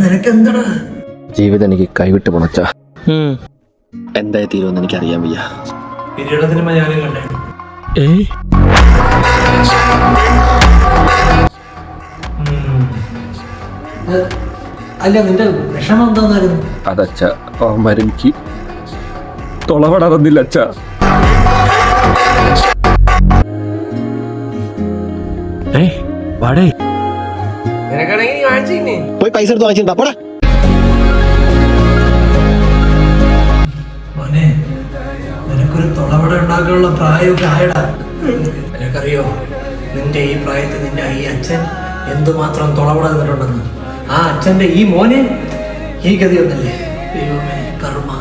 നിനക്ക് എന്താടാ? ജീവിതം എനിക്ക് കൈവിട്ട് പോണച്ച. എന്തായി തീരുമെന്ന് എനിക്ക് അറിയാൻ വയ്യ. കിരീടത്തിന് ഞാനും കണ്ടേ. അല്ല, നിന്റെ വിഷമം എന്താന്നായിരുന്നു? അതച്ച അവന്മാരെനിക്ക് തൊളവട തന്നില്ല അച്ഛ. വാടേ പോയി പൈസ എടുത്ത് വാങ്ങിച്ചിട്ടുണ്ടാ പോടാ. മോനെ, നിനക്കൊരു തൊളവട ഉണ്ടാക്കാനുള്ള പ്രായമൊക്കെ ആയടാ. നിനക്കറിയോ, നിന്റെ ഈ പ്രായത്തിൽ നിന്റെ ഈ അച്ഛൻ എന്തുമാത്രം തൊളവട തന്നിട്ടുണ്ടെന്ന്? ആ അച്ഛന്റെ ഈ മോനെ ഈ ഗതി ഒന്നല്ലേ? ദൈവമേ, കർമ്മ.